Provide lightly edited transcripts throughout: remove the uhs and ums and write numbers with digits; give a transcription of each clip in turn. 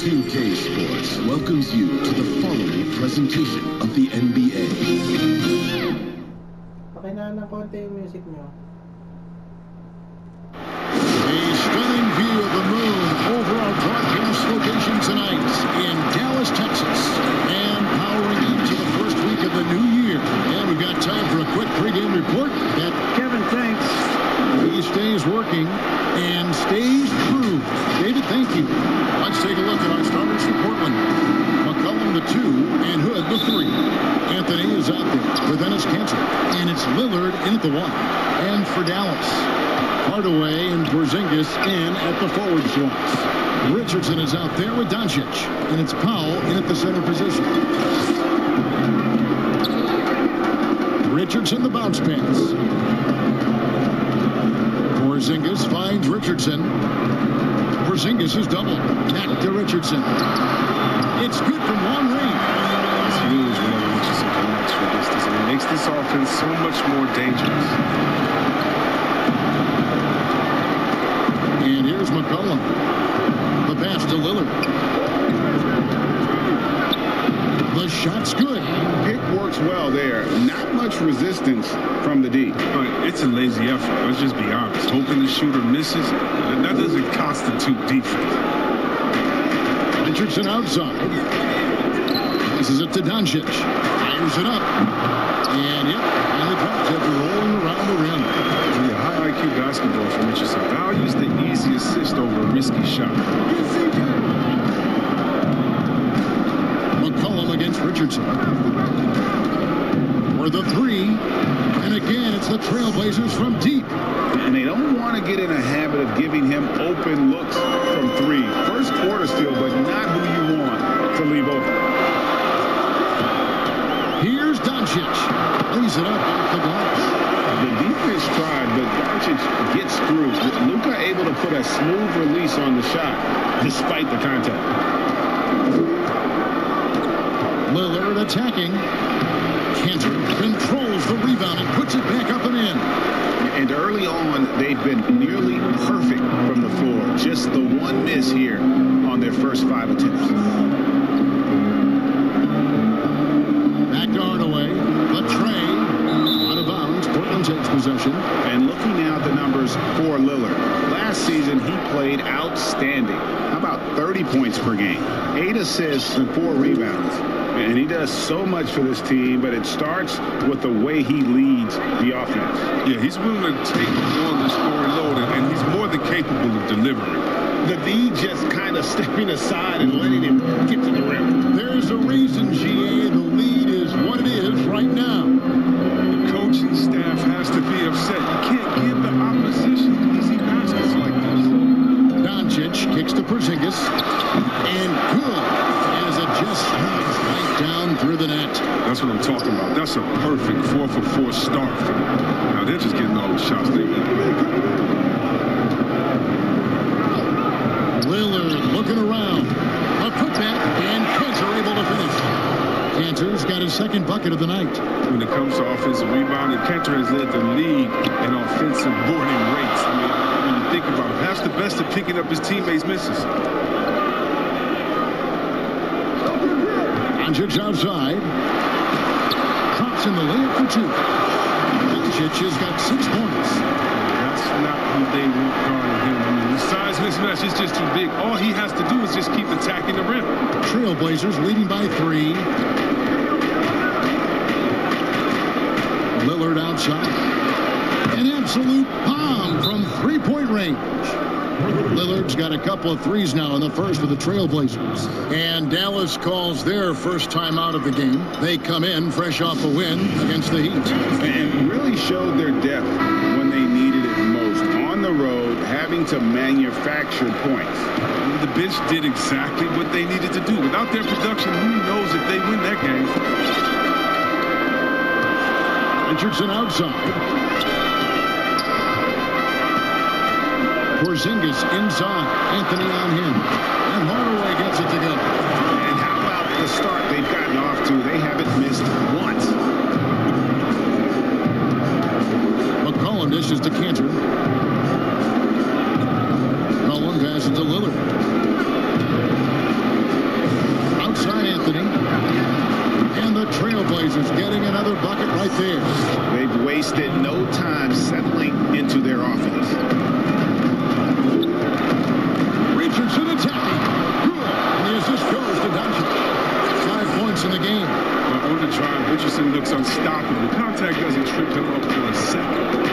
NBA2K Sports welcomes you to the following presentation of the NBA. Pakinaan ng konti yung music nyo. A stunning view of the moon over our broadcast location tonight in Dallas, Texas. And powering into the first week of the new year. And we've got time for a quick pregame report that Kevin thanks. he stays working and stays true. David, thank you. Let's take a look at our starters for Portland. McCollum, the 2, and Hood, the 3. Anthony is out there with Dennis Cantor. And it's Lillard in at the 1. And for Dallas, Hardaway and Porzingis in at the forward slots. Richardson is out there with Doncic. And it's Powell in at the center position. Richardson, the bounce pass. Porzingis finds Richardson. Porzingis is doubled. Back to Richardson. It's good from long range. It's huge whenever Richardson connects for distance. And it makes this offense so much more dangerous. And here's McCollum. The pass to Lillard. The shot's good. Pick works well there. Not much resistance from the D. But it's a lazy effort. Let's just be honest. Hoping the shooter misses, that doesn't constitute defense. Richardson outside. Passes it to Doncic. Fires it up. And finally drops it, rolling around the rim. Yeah, high IQ basketball from Richardson. Values the easy assist over a risky shot. McCollum against Richardson. For the 3. And again, it's the Trailblazers from deep. And they don't want to get in a habit of giving him open looks from 3. First quarter still, but not who you want to leave open. Here's Doncic. Lays it up off the glass. The defense tried, but Doncic gets through. Luka able to put a smooth release on the shot, despite the contact. Lillard attacking. Cantor controls the rebound and puts it back up and in. And early on, they've been nearly perfect from the floor. Just the one miss here on their first 5 attempts. Back to Hardaway. The tray. Out of bounds. Portland takes possession. And looking now at the numbers for Lillard. Last season, he played outstanding. How about 30 points per game? 8 assists and 4 rebounds. And he does so much for this team, but it starts with the way he leads the offense. Yeah, he's willing to take on the scoring load, and he's more than capable of delivering. The D just kind of stepping aside and letting him get to the rim. There's a reason, GA, the lead is what it is right now. The coaching staff has to be upset. You can't give the opposition easy baskets like this. Doncic kicks to Porzingis. And good. As it just slides right down through the net. That's what I'm talking about. That's a perfect 4-for-4 start for them. Now they're just getting all the shots they want. Lillard looking around. A putback, and Cantor able to finish. Cantor's got his second bucket of the night. When it comes to offensive rebounding, Cantor has led the league in offensive boarding rates. I mean, when you think about it, that's the best at picking up his teammates' misses. Doncic outside. Drops in the layup for 2. Doncic has got 6 points. That's not who they want guarding him. I mean, the size mismatch is just too big. All he has to do is just keep attacking the rim. Trailblazers leading by 3. Lillard outside. An absolute bomb from 3-point range. Lillard's got a couple of threes now in the first for the Trailblazers. And Dallas calls their first time out of the game. They come in fresh off a win against the Heat. And really showed their depth when they needed it most. On the road, having to manufacture points. And the bench did exactly what they needed to do. Without their production, who knows if they win that game. Richardson outside. Porzingis inside. Anthony on him. And Hardaway gets it to go. And how about the start they've gotten off to? They haven't missed once. McCollum dishes to Cantor. Cullen passes to Lillard. Trailblazers getting another bucket right there. They've wasted no time settling into their offense. Richardson attacking. Good. And the assist goes to Doncic. 5 points in the game. On the drive, Richardson looks unstoppable. Contact doesn't trip him up for a second.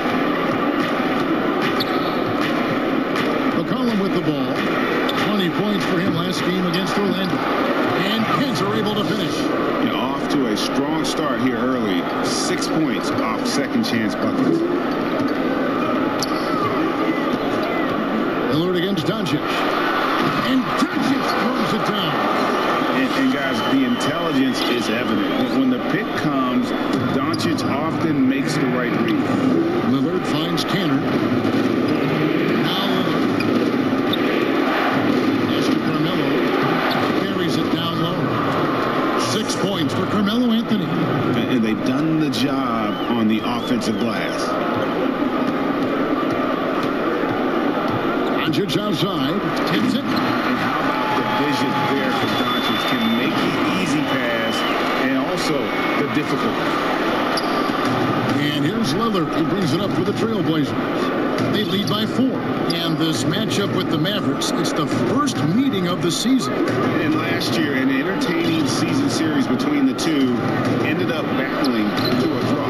McCollum with the ball. 20 points for him last game against Orlando. And Kings are able to finish. Off to a strong start here early. 6 points off second chance buckets. Lillard against Doncic. And Doncic throws it down. And guys, the intelligence is evident. When the pick comes, Doncic often makes the right read. Lillard finds Canner. Now Lillard. Pass to Carmelo. Carries it down low. 6 points for Carmelo Anthony. And they've done the job on the offensive glass. Doncic outside. Tips it. And how about the vision there for Doncic? Can make the easy pass and also the difficult. And here's Lillard, who brings it up for the Trailblazers. They lead by 4. And this matchup with the Mavericks, it's the first meeting of the season. And last year, an entertaining season series between the two ended up battling to a draw.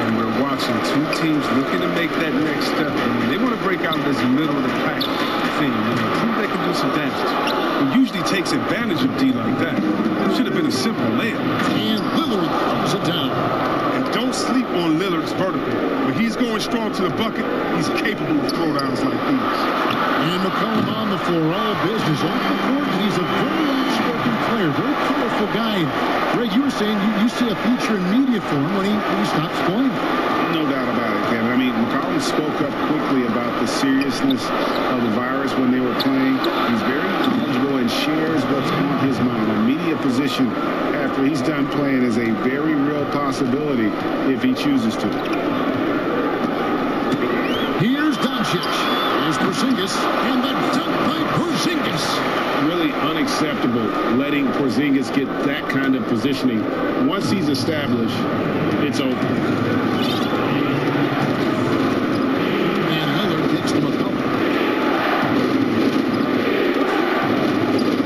And we're watching two teams looking to make that next step. And they want to break out of this middle of the pack thing. Prove they can do some damage. It usually takes advantage of D like that. It should have been a simple layup. And Lillard throws it down. And don't sleep on Lillard's vertical. When he's going strong to the bucket, he's capable of throwdowns like these. And McCollum on the floor, all business on the court. And he's a very outspoken player, very colorful guy. Greg, you were saying you see a future in media for him when he stops playing. No doubt about it, Kevin. I mean, McCollum spoke up quickly about the seriousness of the virus when they were playing. He's very knowledgeable and shares what's on his mind. A media position after he's done playing is a very real possibility if he chooses to. Here's Doncic. Here's Porzingis. And the dunk by Porzingis. Really unacceptable letting Porzingis get that kind of positioning. Once he's established, it's over. And Lillard gets to McCollum.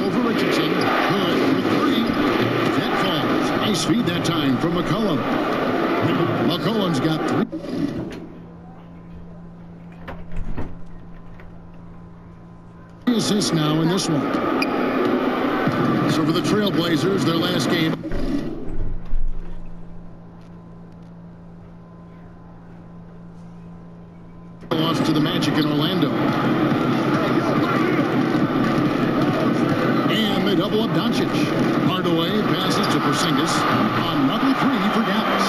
Over Richardson. Good for 3. That falls. Nice feed that time from McCollum. McCollum's got 3. Assists now in this one. So for the Trailblazers, their last game. Lost to the Magic in Orlando. And they double up Doncic. Hardaway passes to Porzingis. Another 3 for Dallas.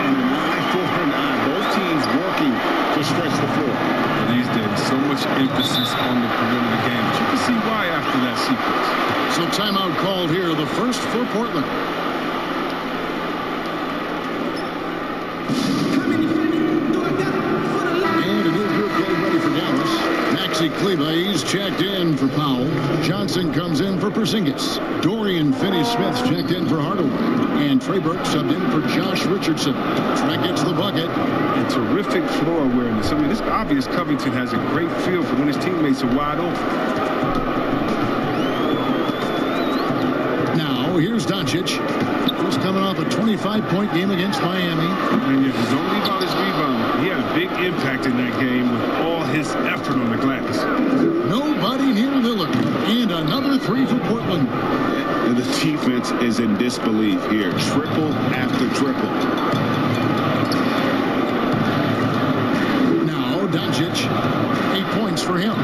And an eye for an eye. Both teams working to stretch the floor. These days, so much emphasis on the perimeter game. But you can see why after that sequence. So timeout called here, the first for Portland. And a new group getting ready for Dallas. Maxi Kleba, he's checked in for Powell. Johnson comes in for Porzingis. Dorian Finney-Smith checked in for Hardaway. And Trey Burke subbed in for Josh Richardson. Trey gets the bucket. And terrific floor awareness. I mean, it's obvious Covington has a great feel for when his teammates are wide open. Now, here's Doncic. He's coming off a 25-point game against Miami. And if it's only about his rebound, he had a big impact in that game with all his effort on the glass. Nobody near Lillard. And another 3 for Portland. And the defense is in disbelief here. Triple after triple. Now, Doncic. 8 points for him.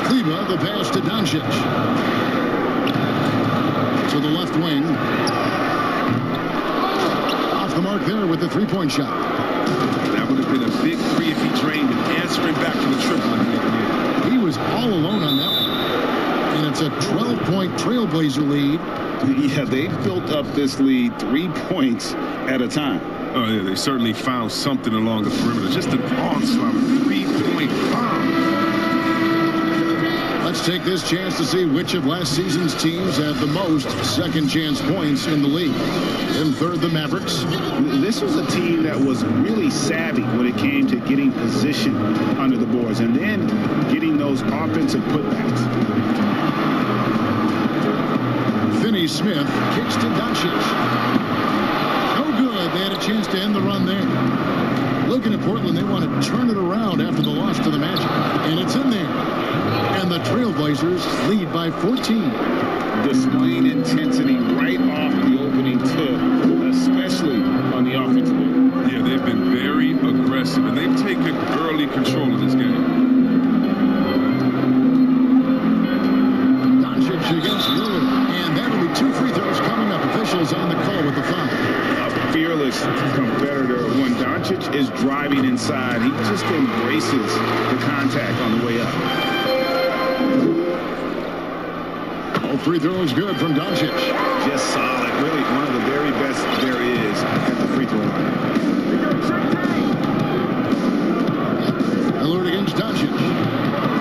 Kleba, the pass to Doncic. To the left wing. Off the mark there with the 3-point shot. That would have been a big 3 if he drained it, answering back to the triple. He was all alone on that one. And it's a 12-point Trailblazer lead. Yeah, they've built up this lead 3 points at a time. Oh, yeah, they certainly found something along the perimeter. Just an onslaught, 3-point bomb. Let's take this chance to see which of last season's teams have the most second chance points in the league. In third, the Mavericks. This was a team that was really savvy when it came to getting position under the boards and then getting those offensive putbacks. Finney-Smith kicks to Doncic. No good. They had a chance to end the run there. Looking at Portland, they want to turn it around after the loss to the Magic. And it's in there. And the Trailblazers lead by 14. Displaying intensity right off the opening tip, especially on the offensive end. Yeah, they've been very aggressive, and they've taken early control of this game. Doncic against Lillard. And that'll be 2 free throws coming up. Officials on the call with the foul. A fearless competitor. When Doncic is driving inside, he just embraces the contact on the way up. All free throws good from Doncic. Just solid. Really one of the very best there is at the free throw line. Lillard against Doncic.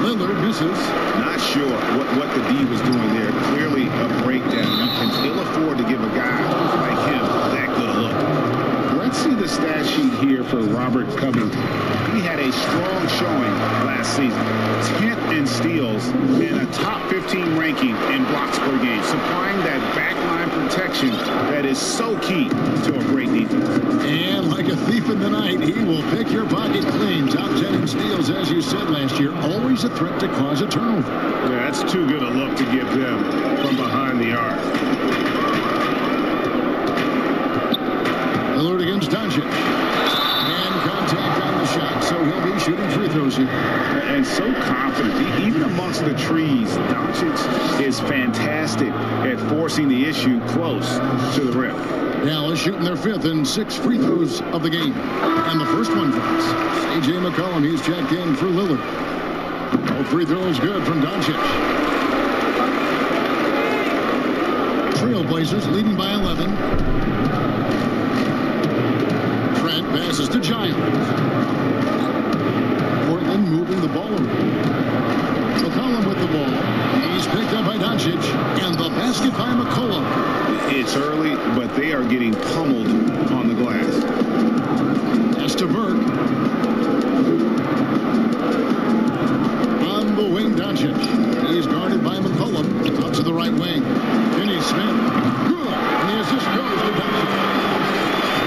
Lillard misses. Not sure what the D was doing there. Clearly a breakdown. You can still afford to give a guy like him that good a look. Let's see the stat sheet here for Robert Covington. He had a strong showing last season. 10th in steals and a top 15 ranking in blocks per game, supplying that backline protection that is so key to a great defense. And like a thief in the night, he will pick your pocket clean. Top 10 in steals, as you said last year, always a threat to cause a turnover. Yeah, that's too good a look to give them from behind the arc. Lillard against Doncic. And contact on the shot, so he'll be shooting free throws here. And so confident. Even amongst the trees, Doncic is fantastic at forcing the issue close to the rim. Dallas shooting their 5th and 6th free throws of the game. And the first one falls. A.J. McCollum, he's checked in for Lillard. All free throws good from Doncic. Trailblazers leading by 11. Trent passes to Giles. Portland moving the ball around. McCollum with the ball. He's picked up by Doncic. And the basket by McCollum. It's early, but they are getting pummeled on the glass. That's to Burke. On the wing, Doncic. He's guarded by McCollum. Out to the right wing. Finney-Smith. Good. And the assist goes to Doncic.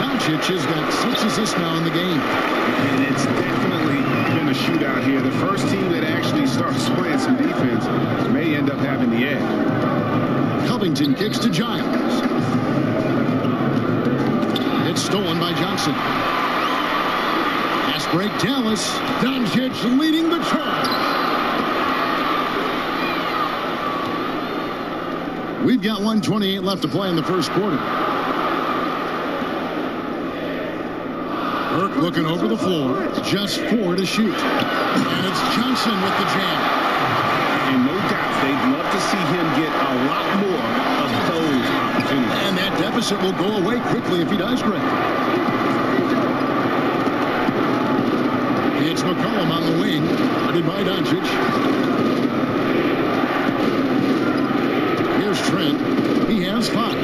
Doncic has got 6 assists now in the game. And it's definitely been a shootout here. The first team that actually starts playing some defense may end up having the edge. Covington kicks to Giles. It's stolen by Johnson. Pass break, Dallas. Doncic leading the charge. We've got 1:28 left to play in the first quarter. Burke looking over the floor. Just 4 to shoot. And it's Johnson with the jam. And no doubt they'd love to see him get a lot more of those opportunities. And that deficit will go away quickly if he does great. It's McCollum on the wing. Guarded by Doncic. Here's Trent. He has 5.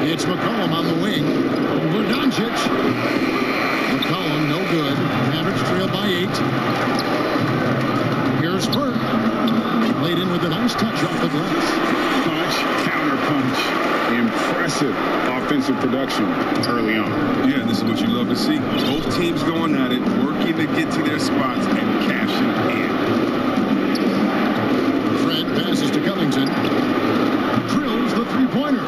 It's McCollum on the wing. Over Doncic. McCollum, no good. Mavericks trail by 8. Here's Burke. Laid in with a nice touch off the glass. Punch, counter punch. Impressive offensive production early on. Yeah, this is what you love to see. Both teams going at it, working to get to their spots and cashing in. Fred passes to Covington. Drills the three-pointer.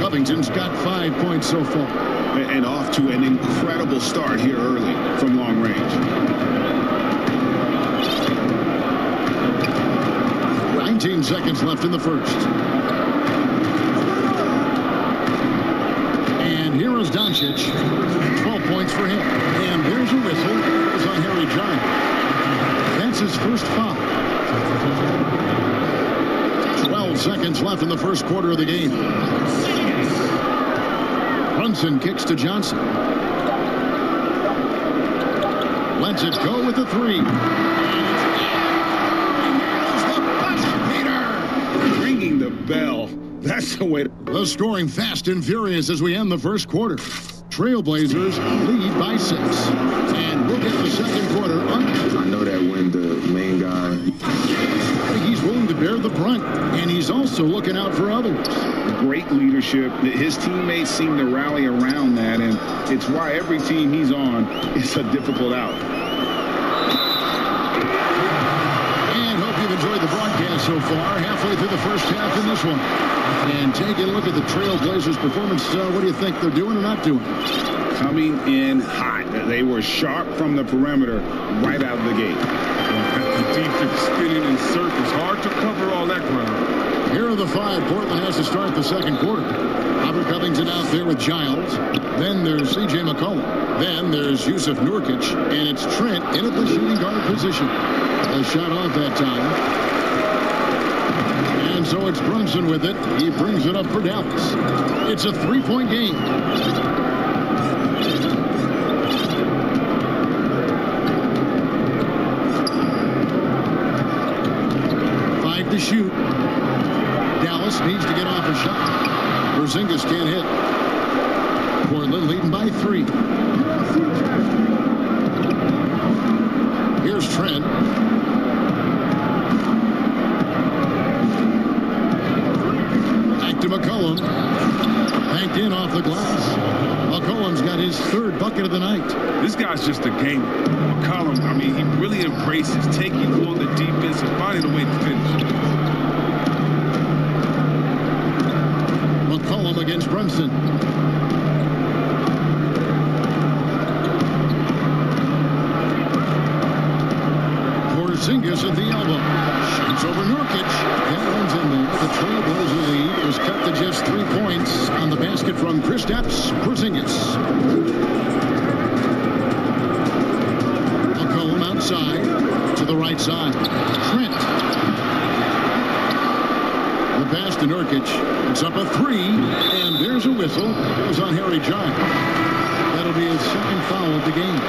Covington's got 5 points so far. And off to an incredible start here early from long range. 19 seconds left in the first. And here is Doncic. 12 points for him. And there's a whistle. It's on Harry Giles. That's his first foul. 12 seconds left in the first quarter of the game. Brunson kicks to Johnson. Lets it go with the three. Ringing the bell. That's the way. The scoring fast and furious as we end the first quarter. Trailblazers lead by 6. And we'll get the second quarter under. I know that when the main guy, He's willing to bear the brunt, and he's also looking out for others. Great leadership. His teammates seem to rally around that, and it's why every team he's on is a difficult out. And hope you've enjoyed the broadcast so far. Halfway through the first half in this one. And taking a look at the Trailblazers' performance, what do you think they're doing or not doing? Coming in hot. They were sharp from the perimeter right out of the gate. The defense spinning in circles. Hard to cover all that ground. Here are the 5 Portland has to start the second quarter. Robert Covington out there with Giles. Then there's C.J. McCollum. Then there's Yusuf Nurkic. And it's Trent in at the shooting guard position. A shot off that time. And so it's Brunson with it. He brings it up for Dallas. It's a 3-point game. To shoot. Dallas needs to get off a shot. Porzingis can't hit. Portland leading by 3. Here's Trent. Back to McCollum. Banked in off the glass. McCollum's got his 3rd bucket of the night. This guy's just a gamer. McCollum, I mean, he really embraces taking on the defense and finding a way to finish. McCollum against Brunson. Porzingis at the elbow. Shoots over Nurkic. That one's in there. The Trailblazer lead was cut to just 3 points on the basket from Kristaps Porzingis. McCollum outside to the right side. Trent. The pass to Nurkic. It's up a 3, and there's a whistle. It was on Harry Giles. That'll be his 2nd foul of the game.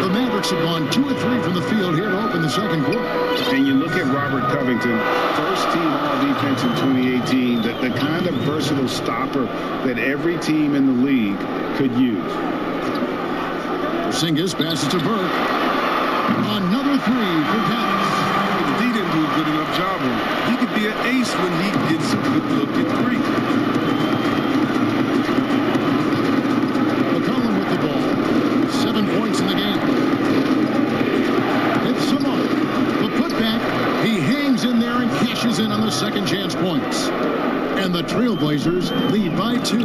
The Mavericks have gone 2 of 3 from the field here to open the second quarter. And you look at Robert Covington, first team all-defense in 2018, the kind of versatile stopper that every team in the league could use. Porzingis passes to Burke. Another 3 for Dallas. He didn't do a good enough job on it. He could be an ace when he gets a good look at 3. McCollum with the ball. 7 points in the game. It's Samar. The putback. He hangs in there and cashes in on the second chance points. And the Trailblazers lead by 2.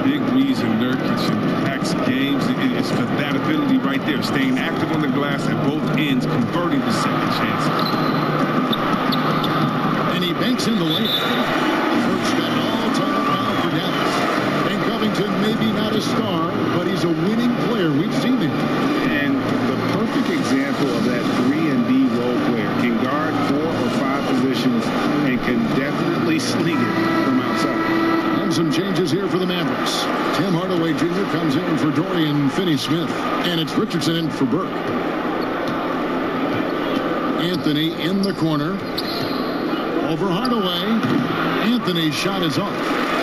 Big reason Nurkic impacts games is for that ability right there, staying active on the glass at both ends, converting the second chances. And he banks in the layup. Burke's got it all tied up now for Dallas. And Covington maybe not a star, but he's a winning player. We've seen him. And the perfect example of that 3-and-D role player. Can guard 4 or 5 positions and can definitely sling it from outside. And some changes here for the Mavericks. Tim Hardaway Jr. comes in for Dorian Finney-Smith. And it's Richardson in for Burke. Anthony in the corner. Over Hardaway. Anthony's shot is off.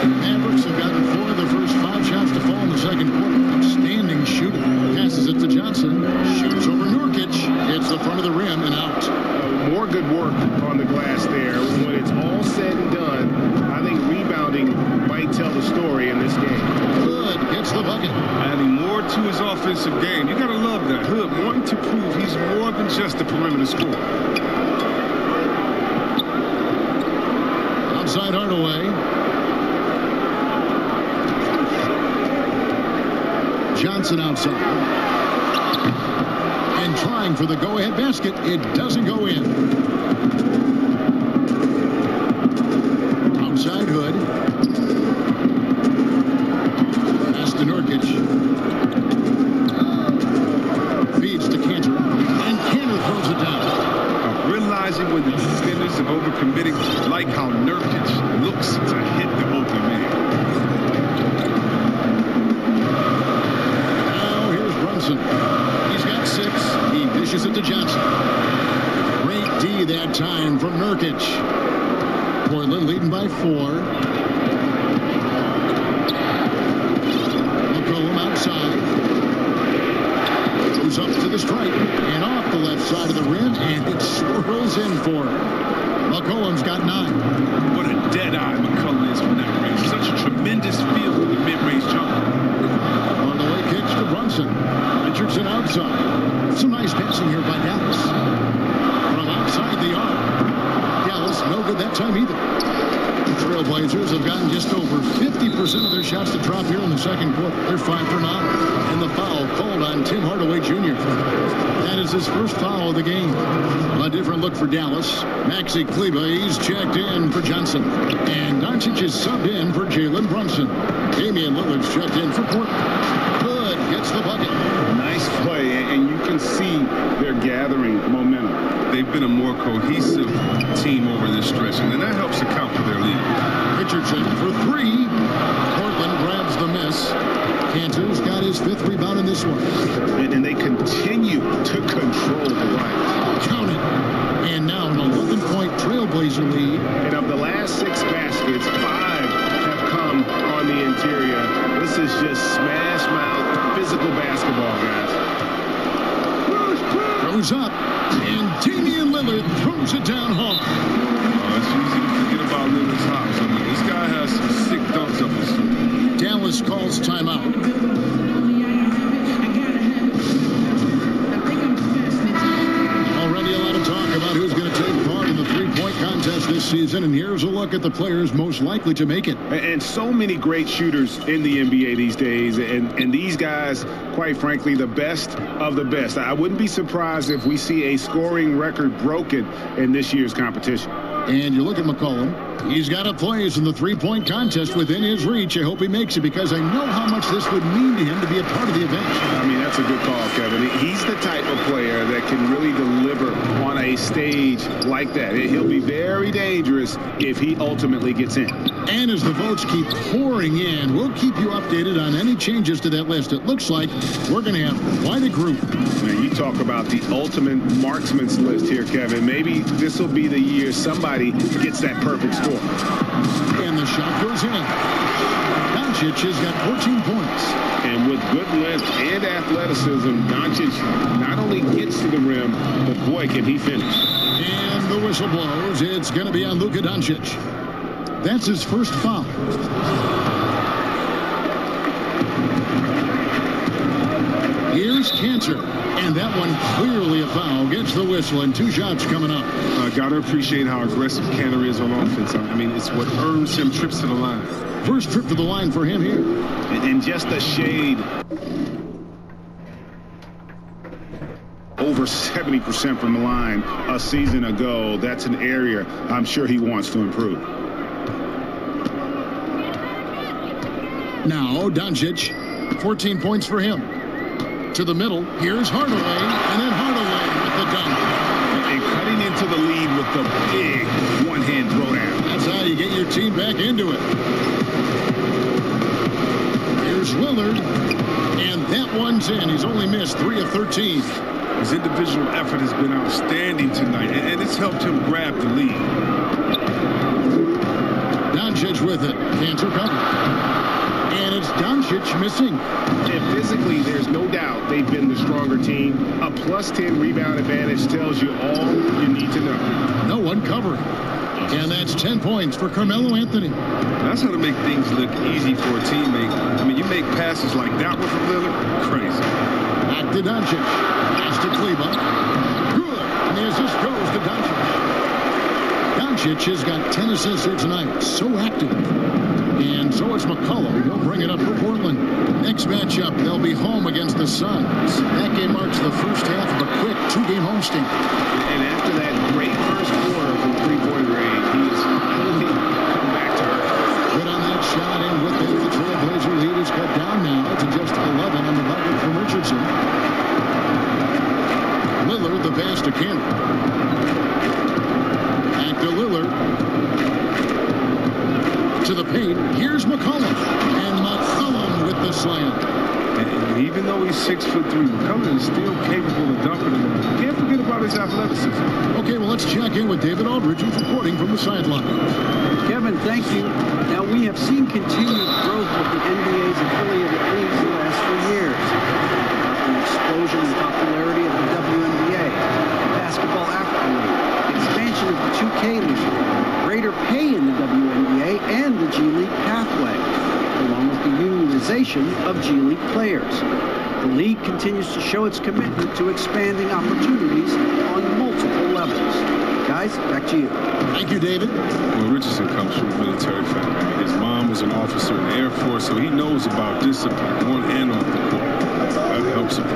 Mavericks have gotten 4 of their first 5 shots to fall in the second quarter. Outstanding shooter. Passes it to Johnson. Shoots over Nurkic. Hits the front of the rim and out. More good work on the glass there. When it's all said and done, I think rebounding might tell the story in this game. Hood gets the bucket. Adding more to his offensive game. You got to love that. Hood wanting to prove he's more than just a perimeter scorer. Outside Hardaway. Johnson outside. And trying for the go-ahead basket. It doesn't go in. Outside Hood. Pass to Nurkic. Feeds to Cantor. And Cantor throws it down. Realizing when the defenders are overcommitting, like how Nurkic looks to hit the open man. Now here's Brunson. Dishes it to Johnson. Great D that time from Nurkic. Portland leading by 4. McCollum outside. Goes up to the stripe and off the left side of the rim, and it swirls in for him. McCollum's got 9. What a dead eye McCollum is from that range. Such a tremendous feel for the mid-range jumper. On the way kicks to Brunson. Richardson outside. Some nice passing here by Dallas. From outside the arc. Dallas no good that time either. The Trailblazers have gotten just over 50% of their shots to drop here in the second quarter. They're 5 for 9. And the foul called on Tim Hardaway Jr. That is his first foul of the game. A different look for Dallas. Maxi Kleber, he's checked in for Johnson. And Doncic is subbed in for Jalen Brunson. Damian Lillard's checked in for Portland. Good, gets the bucket. Nice play, and you can see they're gathering momentum. They've been a more cohesive team over this stretch, and that helps account for their lead. Richardson for 3. Portland grabs the miss. Cantor's got his 5th rebound in this one. And they continue to control the right. Count it. And now an 11-point Trailblazer lead. And of the last 6 baskets, 5 have come on the interior. This is just smash mouth physical basketball, guys. Goes up, and Damian Lillard throws it down hard. It's easy to forget about Lillard's hops. I mean, this guy has some sick dunks up his sleeve. Dallas calls timeout. Already a lot of talk about who's going to take part in the three-point contest this season, and here's a look at the players most likely to make it. And so many great shooters in the NBA these days, and these guys, quite frankly, the best of the best. I wouldn't be surprised if we see a scoring record broken in this year's competition. And you look at McCollum. He's got a place in the three-point contest within his reach. I hope he makes it because I know how much this would mean to him to be a part of the event. I mean, that's a good call, Kevin. He's the type of player that can really deliver on a stage like that. He'll be very dangerous if he ultimately gets in. And as the votes keep pouring in, we'll keep you updated on any changes to that list. It looks like we're going to have quite a group. Now, you talk about the ultimate marksman's list here, Kevin. Maybe this will be the year somebody gets that perfect score. And the shot goes in. Doncic has got 14 points. And with good length and athleticism, Doncic not only gets to the rim, but boy, can he finish. And the whistle blows. It's going to be on Luka Doncic. That's his first foul. Here's Cantor. And that one clearly a foul. Gets the whistle, and 2 shots coming up. Got to appreciate how aggressive Cantor is on offense. I mean, it's what earns him trips to the line. First trip to the line for him here. And just a shade over 70% from the line a season ago. That's an area I'm sure he wants to improve. Now, Doncic, 14 points for him. To the middle, here's Hardaway, and then Hardaway with the dunk. And cutting into the lead with the big one-hand throwdown. That's how you get your team back into it. Here's Lillard, and that one's in. He's only missed 3 of 13. His individual effort has been outstanding tonight, and it's helped him grab the lead. Doncic with it. Cantor covered. And it's Doncic missing. And physically, there's no doubt they've been the stronger team. A +10 rebound advantage tells you all you need to know. No one covering. And that's 10 points for Carmelo Anthony. That's how to make things look easy for a teammate. I mean, you make passes like that one from Lillard, crazy. Back to Doncic. Pass to Kleber. Good. And the assist goes to Doncic. Doncic has got 10 assists here tonight. So active. And so it's McCollum. He'll bring it up for Portland. Next matchup, they'll be home against the Suns. That game marks the first half of a quick 2-game homestand. And after that great first quarter from three-point range, he's finally come back to earth. Good on that shot, and with it, the Trailblazer lead is cut down now to just 11 on the bucket from Richardson. Lillard, the pass to Cantor. Back to Lillard. To the paint. Here's McCollum. And McCollum with the slam. And even though he's 6'3", McCollum is still capable of dumping him. his athleticism. Okay, well, let's check in with David Aldridge, who's reporting from the sideline. Kevin, thank you. Now, we have seen continued growth with the NBA's affiliated leagues the last 3 years. An explosion in popularity of the WNBA, Basketball Africa League, expansion of the 2K League, greater pay in the WNBA, and the G League pathway, along with the unionization of G League players. The league continues to show its commitment to expanding opportunities on multiple levels. Guys, back to you. Thank you, David. Well, Richardson comes from a military family. His mom was an officer in the Air Force, so he knows about discipline on and off the court. That helps him.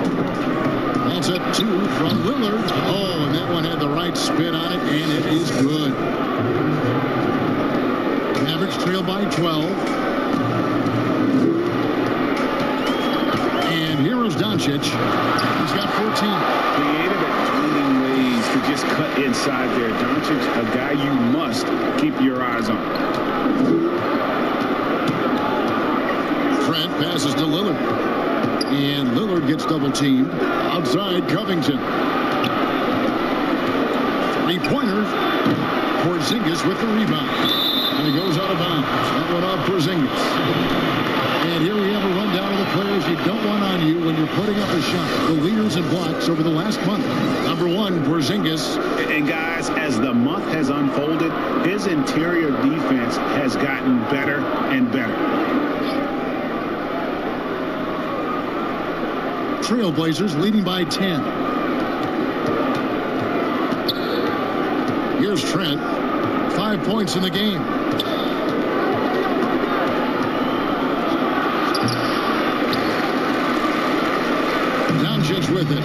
That's a 2 from Lillard. Oh, and that one had the right spin on it, and it is good. Mavericks trail by 12. And here is Doncic. He's got 14. Creative at finding ways to just cut inside there. Doncic, a guy you must keep your eyes on. Trent passes to Lillard. And Lillard gets double teamed. Outside Covington. 3-pointer. Porzingis with the rebound. And he goes out of bounds. That one off Porzingis. And here we have a rundown of the players you don't want on you when you're putting up a shot. The leaders in blocks over the last month. Number 1, Porzingis. And guys, as the month has unfolded, his interior defense has gotten better and better. Trailblazers leading by 10. Here's Trent. 5 points in the game. Doncic with it.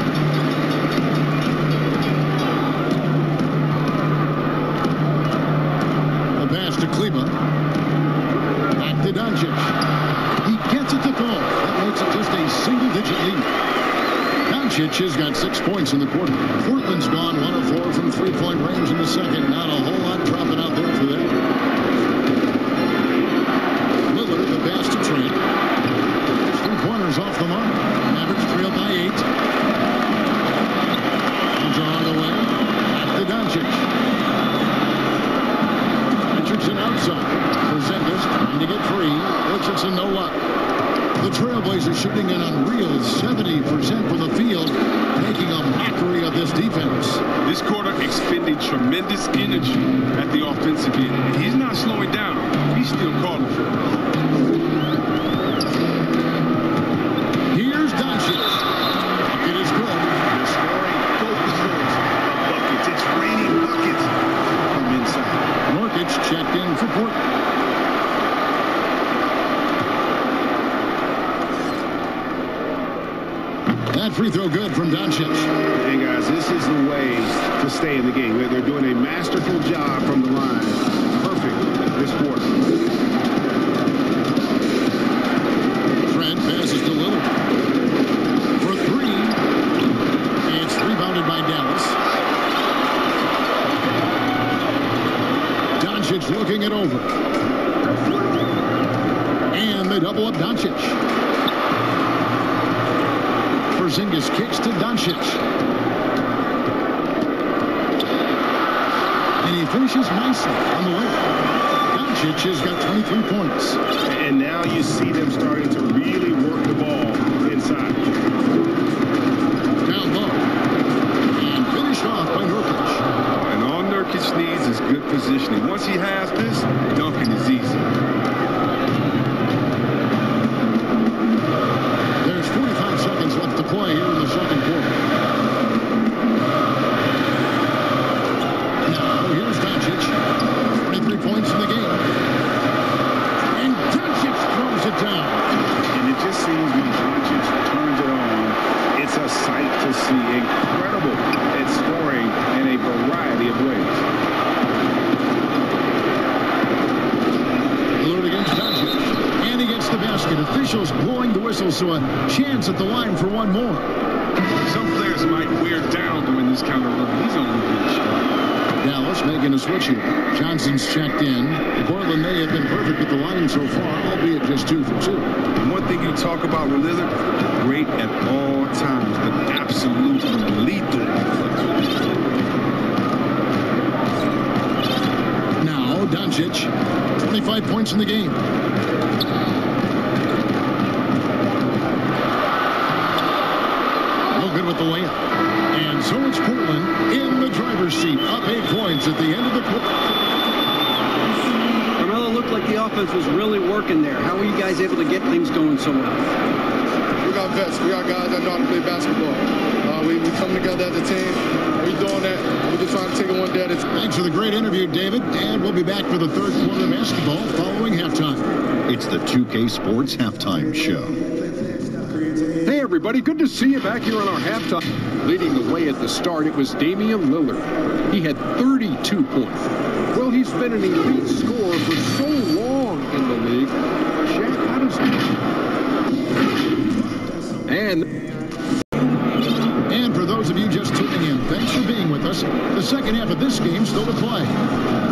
A pass to Kleba. Back to Doncic. He gets it to go. That makes it just a single-digit lead. Doncic has got 6 points in the quarter. Portland's gone 1 of 4 from three-point range in the second. Not a whole lot dropping out there for them. Lillard, the pass to Trent. 3-pointers off the mark. Mavericks trail by 8. On the way. Back to Doncic. Richardson outside. Porzingis trying to get free. Richardson no luck. The Trailblazers shooting an unreal 70% from the field, making a mockery of this defense. This quarter expended tremendous energy at the offensive end. He's not slowing down. He's still calling for it. Here's Doncic. It is good. They're scoring focuses of buckets. It's raining buckets from inside. Nurkic checked in for Portland. That free throw good from Doncic. Hey, guys, this is the way to stay in the game. They're doing a masterful job from the line. Perfect this quarter. Trent passes to Lillard. For 3. It's rebounded by Dallas. Doncic looking it over. And they double up Doncic. Porzingis kicks to Doncic. And he finishes nicely on the way. Doncic has got 23 points. And now you see them starting to really work the ball inside. Down low. And finished off by Nurkic. And all Nurkic needs is good positioning. Once he has this, dunking is easy. There's 45 seconds left to play here in the second quarter. Now, here's Doncic. 23 points in the game. And Doncic throws it down. And it just seems when Doncic turns it on, it's a sight to see. Incredible at scoring in a variety of ways. Lillard against Doncic. And he gets the basket. Officials blowing the whistle, so a chance at the line for one more. Some players might wear down during this kind of run. He's only good shot. Dallas making a switch here. Johnson's checked in. Portland, they have been perfect at the line so far, albeit just 2 for 2. And one thing you talk about with Lillard, great at all times, but absolutely lethal. Doncic, 25 points in the game. No good with the layup. And so it's Portland in the driver's seat, up 8 points at the end of the quarter. Looked like the offense was really working there. How were you guys able to get things going so well? We got vets. We got guys that know how to play basketball. We come together as a team. We're doing that. We're just trying to take it one day at a time. Thanks for the great interview, David. And we'll be back for the third quarter of basketball following halftime. It's the 2K Sports Halftime Show. Hey, everybody. Good to see you back here on our halftime. Leading the way at the start, it was Damian Lillard. He had 32 points. Well, he's been an elite scorer for so long in the league. Shaq, how does And for those of you just tuning in, thanks for being with us. The second half of this game still to play.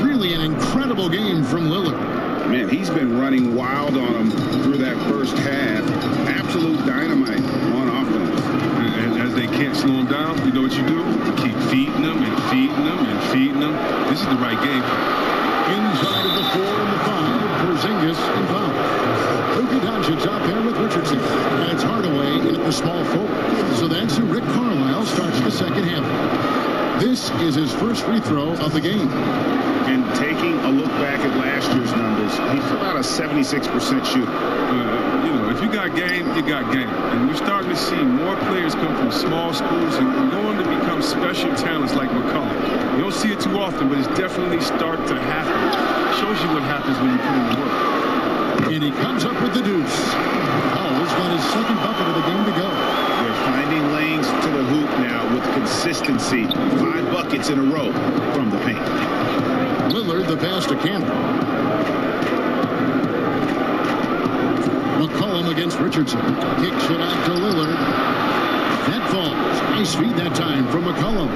Really an incredible game from Lillard. Man, he's been running wild on him through that first half. Absolute dynamite on offense. And as they can't slow him down, you know what you do? You keep feeding them and feeding them and feeding them. This is the right game. Inside of the 4 and the 5, Porzingis and foul. Luka Doncic out there with Richardson. And it's Hardaway in at the small forward. So that's who Rick Carlisle starts the second half. This is his first free throw of the game. And taking a look back at last year's numbers, he's about a 76% shooter. You know, if you got game, you got game. And we're starting to see more players come from small schools and going to become special talents like McCollum. You don't see it too often, but it's definitely starting to happen. Shows you what happens when you put in the work. And he comes up with the deuce. Oh, he's got his second bucket of the game to go. They're finding lanes to the hoop now with consistency. 5 buckets in a row from the paint. Lillard, the pass to Campbell. McCollum against Richardson. Kicks it out to Lillard. That falls. Nice feed that time from McCollum.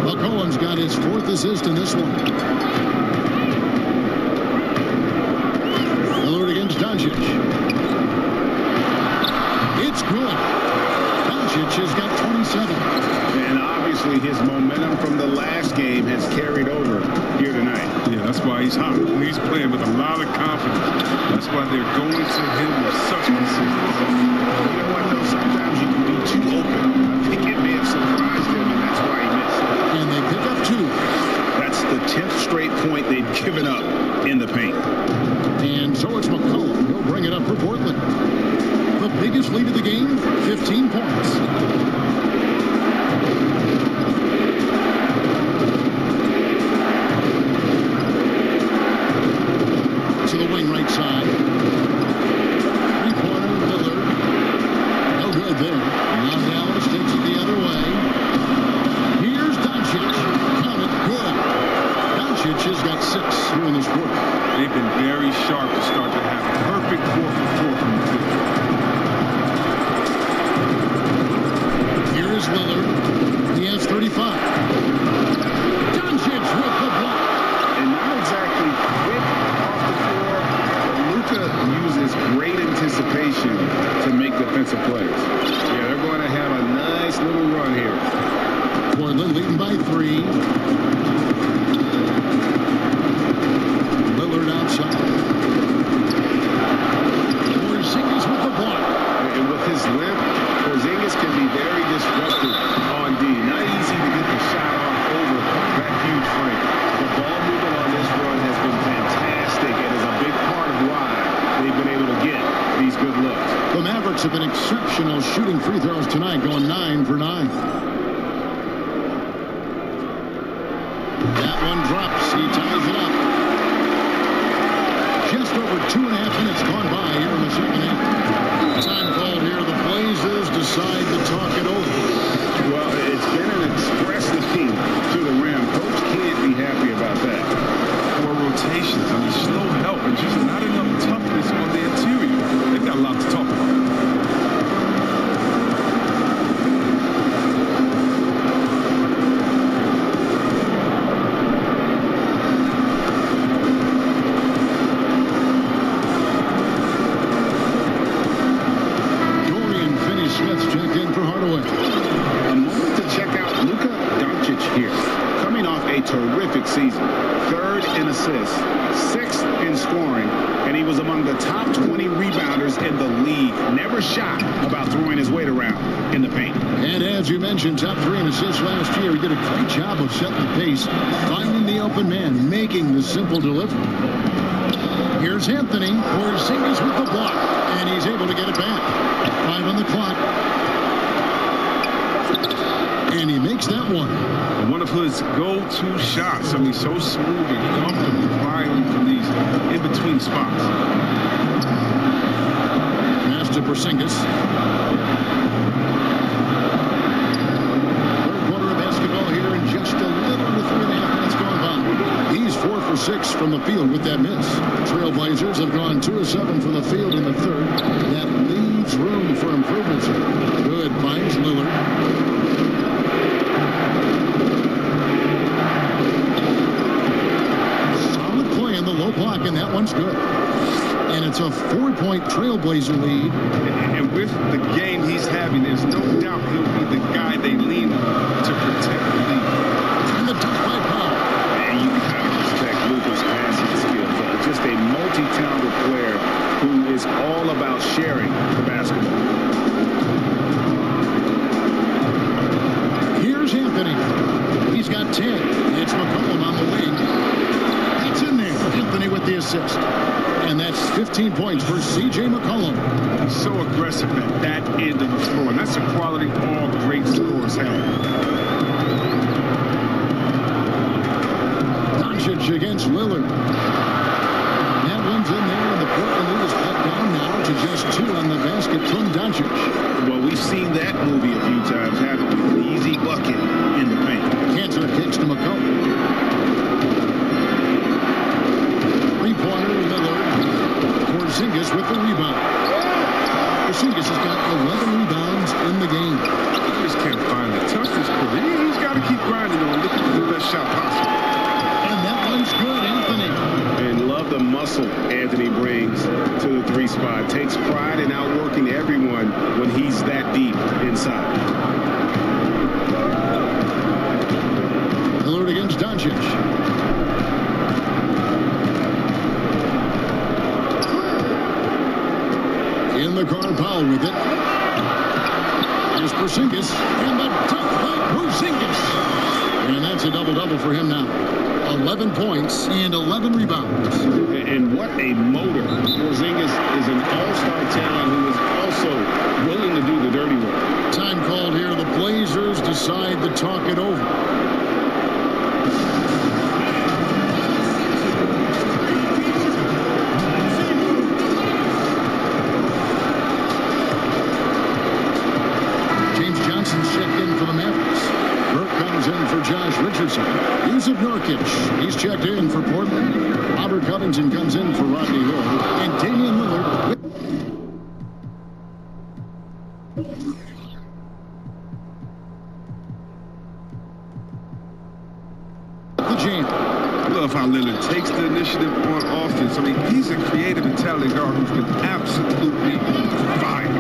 McCollum's got his 4th assist in this one. Lillard against Doncic. It's good. Doncic has got 27. And obviously his momentum from the last game has carried over here tonight. Yeah, that's why he's hot. He's playing with a lot of confidence. That's why they're going to him with such consistency. You know what, though? Sometimes you can be too open. I think it may have surprised him, and that's why he missed. And they pick up 2. That's the 10th straight point they've given up in the paint. And so it's McCollum. He'll bring it up for Portland. The biggest lead of the game, 15 points. To the wing right side. 3-pointer, Lillard. No good there. Now Dallas takes it the other way. Here's Doncic. Count it. Good. Doncic has got 6 here in this quarter. They've been very sharp to start the half. Perfect 4 for 4 from the field. Here is Lillard. He has 35. Doncic with the block. And not exactly quick off the floor, but Luka uses great anticipation to make defensive plays. Yeah, they're going to have a nice little run here. Portland leading by 3. Lillard outside. Porzingis with the block. And with his length, Porzingis can be very disruptive on D. Not easy to get the shot off over that huge frame. The ball movement on this run has been fantastic and is a big part of why they've been able to get these good looks. The Mavericks have been exceptional shooting free throws tonight, going 9 for 9. That one drops. He ties it up. Just over 2.5 minutes gone by here in the second half. Time called here. The Blazers decide to talk it over. Well, it's been an expressive team to the rim. Coach can't be happy about that. 4 rotations. I mean, slow help and just not enough toughness on the interior. They've got a lot to talk about. Dorian Finney-Smith checked in for Hardaway. A moment to check out terrific season. 3rd in assists, 6th in scoring, and he was among the top 20 rebounders in the league. Never shy about throwing his weight around in the paint. And as you mentioned, top 3 in assists last year. He did a great job of setting the pace, finding the open man, making the simple delivery. Here's Anthony Porzingis with the block, and he's able to get it back. 5 on the clock. And he makes that one. One of his go-to shots. I mean, so smooth and comfortable flying from these in-between spots. Pass to Porzingis. Third quarter of basketball here, and just a little under 3.5 minutes gone by. He's 4 for 6 from the field with that miss. Trailblazers have gone 2 of 7 from the field in the third. That leaves room for improvements here. Good finds Lillard. Block, and that one's good. And it's a 4-point Trailblazer lead. And with the game he's having, there's no doubt he'll be the guy they lean on to protect the lead. And the dunk by Powell. And you kind of respect Luka's passing skills. Just a multi-talented player who is all about sharing the basketball. Here's Anthony. He's got 10. It's McCollum on the wing. It's in there. Anthony with the assist. And that's 15 points for C.J. McCollum. He's so aggressive at that end of the floor. And that's a quality all great scorers have. Doncic against Lillard. That one's in there, and the Portland lead is cut down now to just 2 on the basket from Doncic. Well, we've seen that movie a few times, haven't we? An easy bucket in the paint. Cantor kicks to McCollum. Three-pointer, Lillard. Porzingis with the rebound. Porzingis has got 11 rebounds in the game. He just can't find the toughness. He's got to keep grinding on looking for the best shot possible. And that one's good, Anthony. And love the muscle Anthony brings to the 3 spot. Takes pride in outworking everyone when he's that deep inside. Lillard against Doncic. In the corner, Powell with it. Here's Porzingis, and the dunk by Porzingis. And that's a double-double for him now. 11 points and 11 rebounds. And what a motor. Porzingis is an all-star talent who is also willing to do the dirty work. Time called here. The Blazers decide to talk it over. Richardson. Yusuf Nurkic. He's checked in for Portland. Robert Covington comes in for Rodney Hood. And Damian Lillard. The jam. I love how Lillard takes the initiative on offense. I mean, he's a creative and talented guard who's been absolutely fire.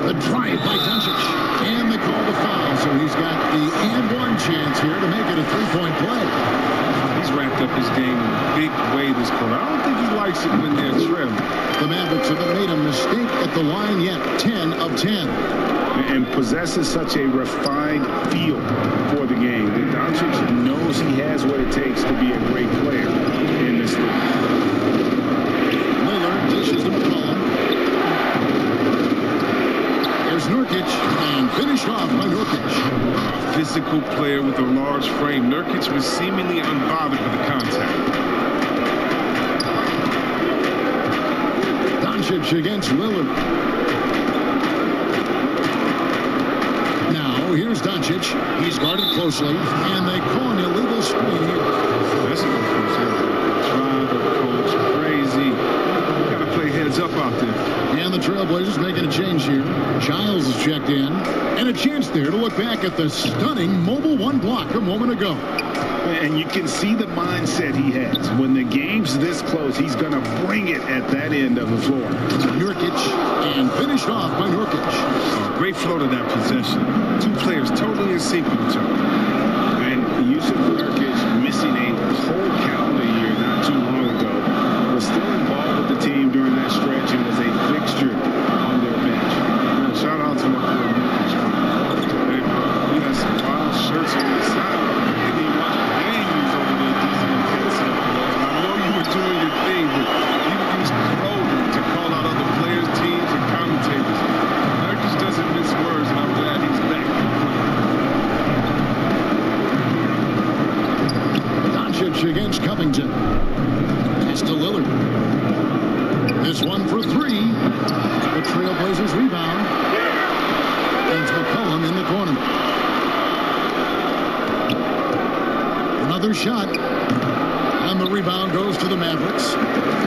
The drive by Doncic. And they call the foul, so he's got the and-one chance here to make it a 3-point play. He's ramped up his game in a big way this quarter. I don't think he likes it when they're trailing. The Mavericks haven't made a mistake at the line yet. 10 of 10. And possesses such a refined feel for the game. And Doncic knows he has what it takes to be a great player in this league. Lillard dishes to McCollum. Nurkic, and finished off by Nurkic. Physical player with a large frame. Nurkic was seemingly unbothered with the contact. Doncic against Lillard. Now, here's Doncic. He's guarded closely, and they call an illegal screen. That's a good drive, coach. Crazy. Got to play heads up out there. And the Trailblazers making a change here. Giles is checked in. And a chance there to look back at the stunning mobile 1 block a moment ago. And you can see the mindset he has. When the game's this close, he's going to bring it at that end of the floor. Nurkic, and finished off by Nurkic. Oh, great flow to that possession. 2 players totally in sync with each other. And against Covington. Pass to Lillard. This one for three. The Trailblazers rebound. And McCollum in the corner. Another shot. And the rebound goes to the Mavericks.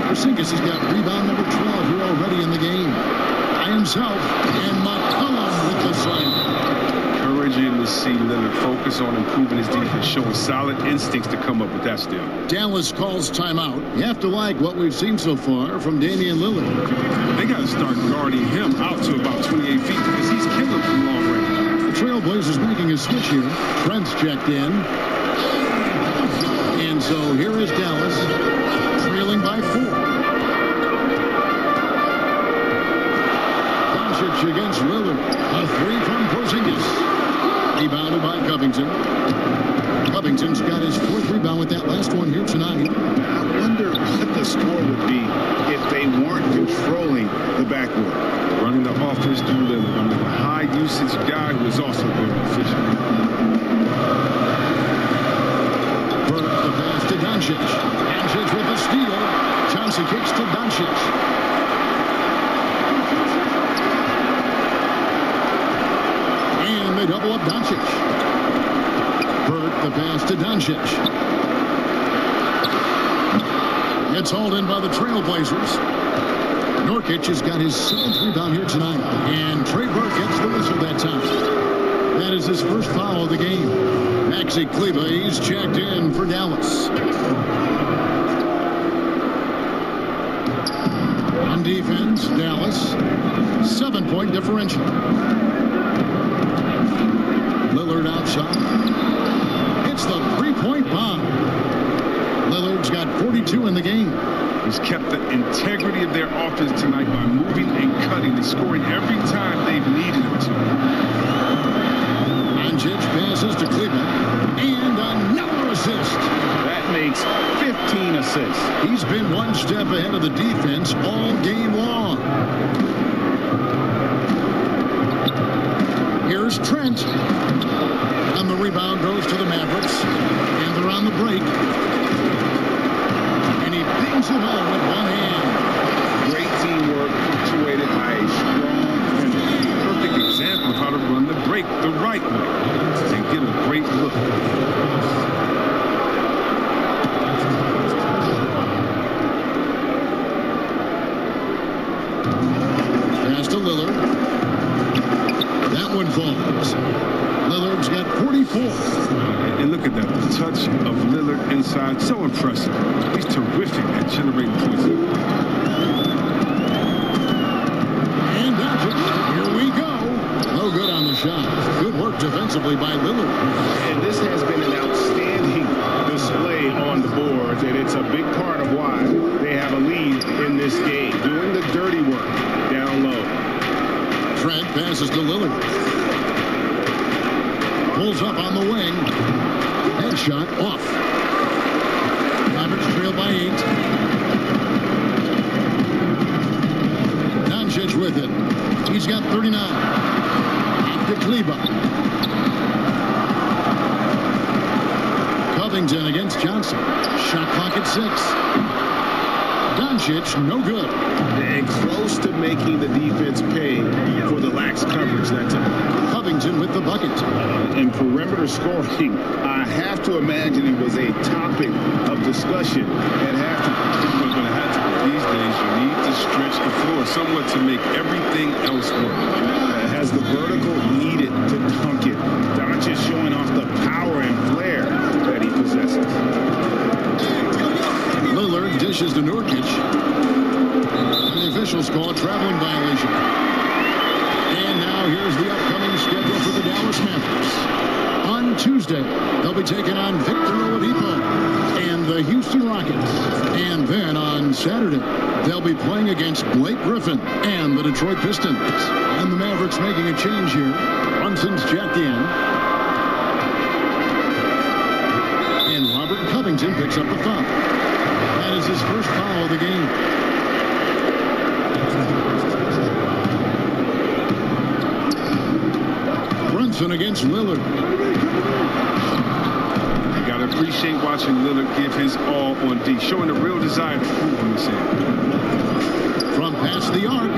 Porzingis has got rebound number 12 here already in the game. By himself. And McCollum with the slam. Encouraging to see Lillard focus on improving his defense, showing solid instincts to come up with that steal. Dallas calls timeout. You have to like what we've seen so far from Damian Lillard. They got to start guarding him out to about 28 feet because he's killing from long range. The Trailblazers making a switch here. Trent's checked in. And so here is Dallas, trailing by 4. Doncic against Lillard. A 3 from Porzingis. Rebounded by Covington. Covington's got his 4th rebound with that last one here tonight. I wonder what the score would be if they weren't controlling the backcourt. Running the offense through Lillard. I mean, a high-usage guy who is also very efficient. Burke, the pass to Doncic. Doncic with the steal. Johnson kicks to Doncic. And they double up Doncic. Burke, the pass to Doncic. It's hauled in by the Trailblazers. Nurkic has got his 7th rebound here tonight. And Trey Burke gets the whistle that time. That is his first foul of the game. Maxi Kleber, he's checked in for Dallas. On defense, Dallas, 7-point differential. Lillard outside. Hits the 3-point bomb. Lillard's got 42 in the game. He's kept the integrity of their offense tonight by moving and cutting and scoring every time they've needed him to. Doncic passes to Kleber. And another assist. That makes 15 assists. He's been one step ahead of the defense all game long. Here's Trent. And the rebound goes to the Mavericks. And they're on the break. And he bangs it home with one hand. Great teamwork punctuated by a strong finish. Perfect example of how to run the break the right way and get a great look. Pass to Lillard. That one falls. Lillard's got 44. And look at that. The touch of Lillard inside. So impressive. He's terrific at generating points. And Doncic. Here we go. No good on the shot. Good work defensively by Lillard. And this has been an outstanding display on the boards, and it's a big part of why they have a lead in this game. Doing the dirty work down low. Trent passes to Lillard. Pulls up on the wing. Headshot off. Mavericks trail by 8. Doncic with it. He's got 39. After Kleber. Covington against Johnson. Shot clock at 6. Doncic, no good. And close to making the defense pay for the lax coverage that time. Covington with the bucket. In perimeter scoring, I have to imagine it was a topic of discussion at halftime. But going to have to. These days, you need to stretch the floor somewhat to make everything else work. Has the vertical needed to dunk it? Doncic showing off the power and flair that he possesses. Lillard dishes to Nurkic. The officials call a traveling violation. And now here's the upcoming schedule for the Dallas Mavericks. On Tuesday, they'll be taking on Victor Oladipo and the Houston Rockets. And then on Saturday, they'll be playing against Blake Griffin and the Detroit Pistons. And the Mavericks making a change here. Brunson's checked in. And Robert Covington picks up the foul. That is his first foul of the game. Brunson against Lillard. You got to appreciate watching Lillard give his all on D, showing a real desire to prove on this end. From past the arc.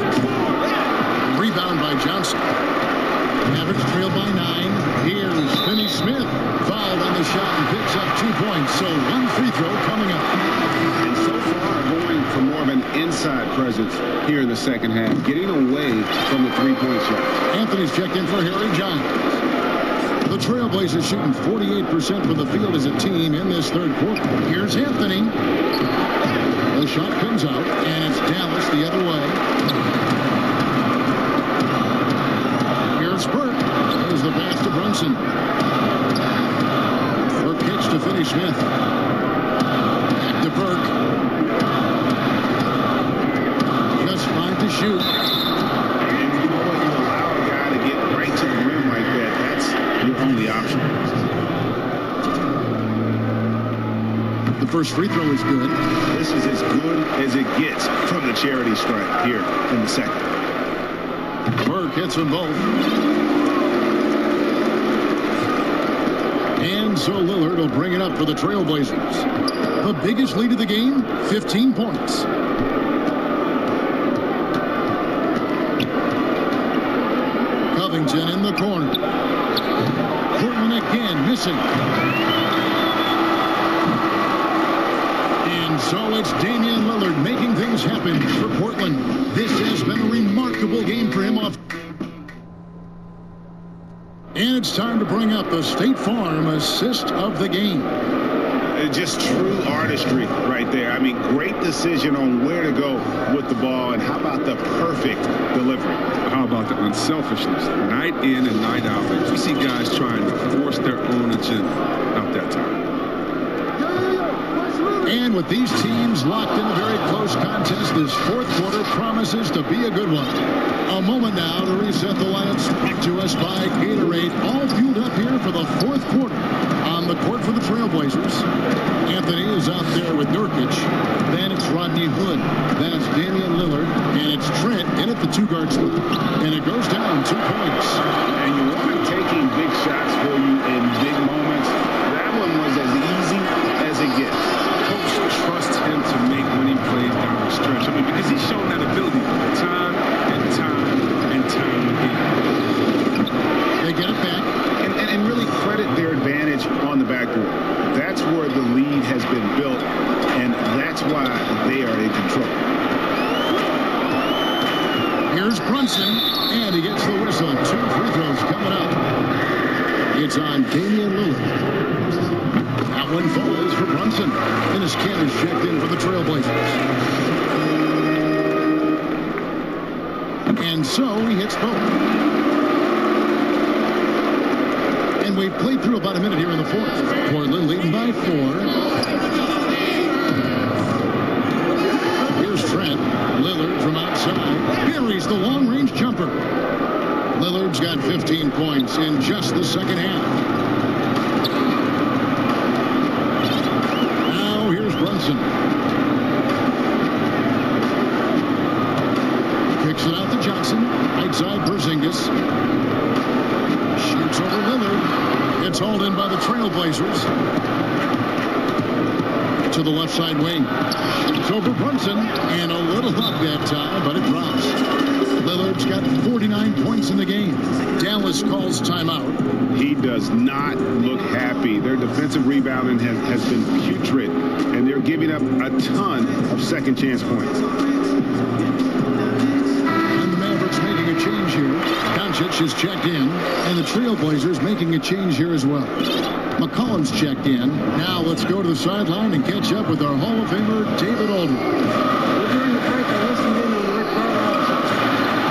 Rebound by Johnson. Mavericks trail by 9. Here's Finney Smith. Fouled on the shot and picks up 2 points. So one free throw coming up. And so far going for more of an inside presence here in the second half, getting away from the three-point shot. Anthony's checked in for Harry Johns. The Trailblazers shooting 48% from the field as a team in this third quarter. Here's Anthony. The shot comes out, and it's Dallas the other way. Here's Burke. There's the pass to Brunson. Burke pitch to Finney Smith. Back to Burke. Just 5 to shoot. And you know what? You allow a guy to get right to the rim like that. That's your only option. The first free throw is good. This is as good as it gets from the charity stripe here in the second. Burke hits them both. And so Lillard will bring it up for the Trailblazers. The biggest lead of the game, 15 points. Covington in the corner. Portland again missing. And so it's Damian Lillard making things happen for Portland. This has been a remarkable game for him off. And it's time to bring up the State Farm assist of the game. Just true artistry right there. I mean, great decision on where to go with the ball, and how about the perfect delivery? How about the unselfishness? Night in and night out. You see guys trying to force their own agenda. Not that time. And with these teams locked in a very close contest, this fourth quarter promises to be a good one. A moment now to reset the lineups. Back to us by Gatorade. All fueled up here for the fourth quarter. On the court for the Trailblazers, Anthony is out there with Nurkic. Then it's Rodney Hood. Then it's Damian Lillard. And it's Trent in at the 2-guard spot. And it goes down 2 points. And you want him taking big shots for you in big moments. That one was as easy as it gets. Coach trusts him to make when he plays down the stretch. I mean, because he's shown that ability time and time and time again. They get it back. And really credit their advantage on the backboard. That's where the lead has been built, and that's why they are in control. Here's Brunson, and he gets the whistle. 2 free throws coming up. It's on Damian Lillard. That one falls for Brunson. Dennis Cantor's checked in for the Trailblazers. And so he hits both. And we've played through about a minute here in the fourth. Portland leading by 4. Here's Trent. Lillard from outside. Buries the long-range jumper. Lillard's got 15 points in just the second half. Now here's Brunson. Kicks it out to Johnson. Right side Porzingis. Shoots over Lillard. It's hauled in by the Trailblazers. To the left side wing. Shoots over Brunson. And a little luck that time, but it drops. Lillard's got 49 points in the game. Dallas calls timeout. He does not look happy. Their defensive rebounding has been putrid, and they're giving up a ton of second chance points. And the Mavericks making a change here. Doncic is checked in, and the Trailblazers making a change here as well. McCollum's checked in. Now let's go to the sideline and catch up with our Hall of Famer, David Aldridge. During the break, I listened in on Rick Carlisle.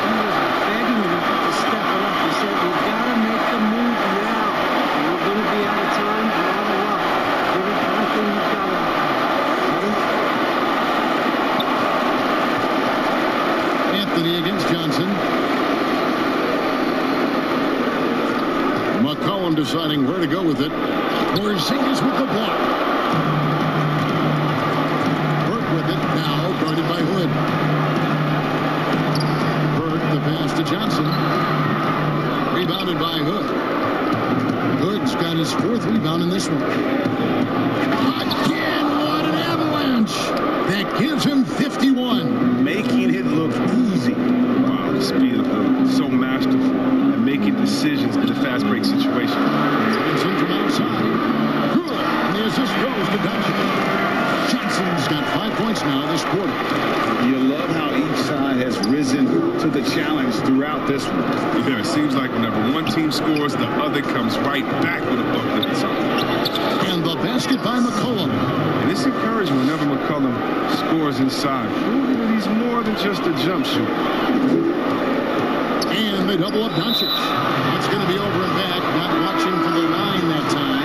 He was begging them to step it up. He said, we've got to make the move now. We're going to be out of time and out of luck. Give it everything you've got to Anthony against Johnson. McCollum deciding where to go with it. Porzingis with the block. Burke with it. Now guarded by Hood. Burke the pass to Johnson. Rebounded by Hood. Hood's got got his 4th rebound in this one. Again, what an avalanche! That gives him 51. Making it look easy. Wow, the speed of Lillard. So masterful at making decisions in a fast break situation. It's in from outside. Good. And the assist goes to Doncic. Johnson's got 5 points now this quarter. You love how each side has risen to the challenge throughout this one. Yeah, it seems like whenever one team scores, the other comes right back with a bucket or something. And the basket by McCollum. And it's encouraging whenever McCollum scores inside, proving that he's more than just a jump shooter. And they double up Doncic. It's going to be over and back. Not watching for the line that time.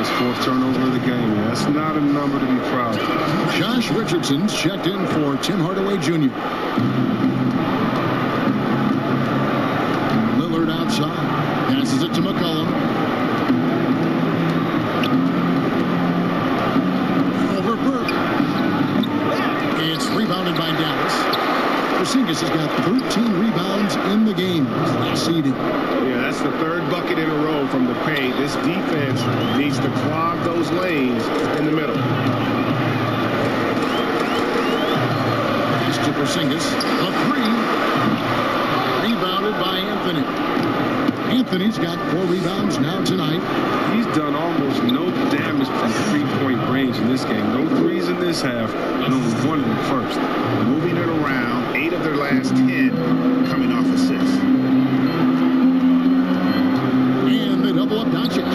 His 4th turnover of the game. That's not a number to be proud of. Josh Richardson's checked in for Tim Hardaway Jr. Lillard outside. Passes it to McCollum. Over Burke. It's rebounded by Dallas. Porzingis has got 13 rebounds in the game. Seeded. Yeah, that's the 3rd bucket in a row from the paint. This defense needs to clog those lanes in the middle. Pass to Porzingis. A 3. Rebounded by Anthony. Anthony's got 4 rebounds now tonight. He's done almost no damage from 3-point range in this game. No 3s in this half, and only 1 in the first. Moving it around, 8 of their last 10 coming off assists. And they double up Doncic.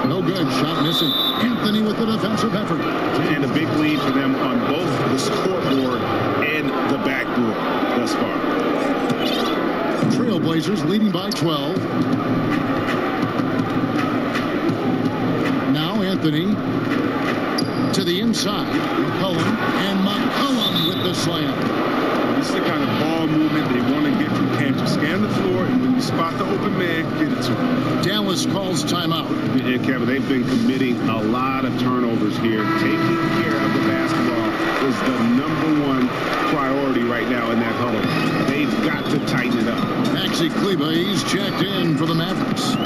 No good. Shot missing. Anthony with the defensive effort. And a big lead for them on both the scoreboard and the backboard thus far. Trailblazers leading by 12. Now Anthony to the inside. McCollum. And McCollum with the slam. This is the kind of ball movement they want to get from Cantor. Scan the floor, and when you spot the open man, get it to him. Dallas calls timeout. Yeah, Kevin, they've been committing a lot of turnovers here. Taking care of the basketball is the #1 priority right now in that huddle. They've got to tighten it up. Maxi Kleber, he's checked in for the Mavericks.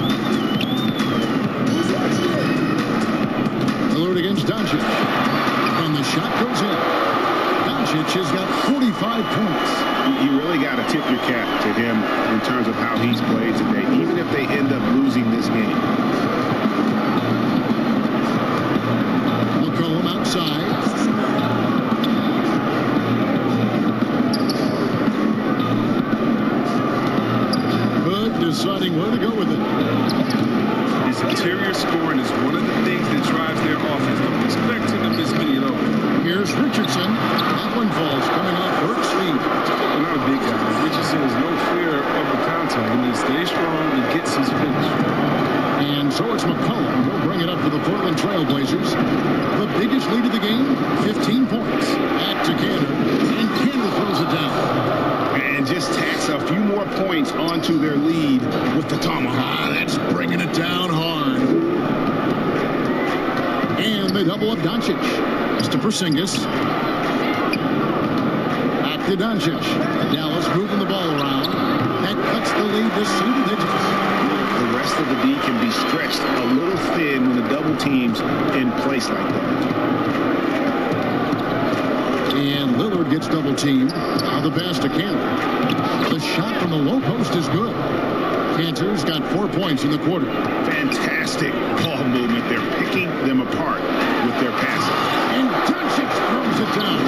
Lillard against Doncic. And the shot goes in. Doncic has got 45 points. You really got to tip your cap to him in terms of how he's played today, even if they end up losing this game. McCollum outside. Hood deciding where to go with it. His interior scoring is one of the things that drives their offense. Don't expect him to miss many of those. Here's Richardson. That one falls coming off Burke's feet. Well, not a big guy. Richardson has no fear of the contact. He stays strong and gets his finish. And so it's McCollum. He'll bring it up for the Portland Trailblazers. The biggest lead of the game, 15 points. Back to Cantor. And Cantor throws it down. And just tacks a few more points onto their lead with the tomahawk. That's bringing it down hard. And they double up Doncic. It's to Porzingis. Back to Doncic. Dallas moving the ball around. That cuts the lead to single digits. The rest of the D can be stretched a little thin when the double team's in place like that. And Lillard gets double teamed. Now the pass to Cantor. The shot from the low post is good. Cantor's got 4 points in the quarter. Fantastic ball movement. They're picking them apart with their passing. And Doncic throws it down.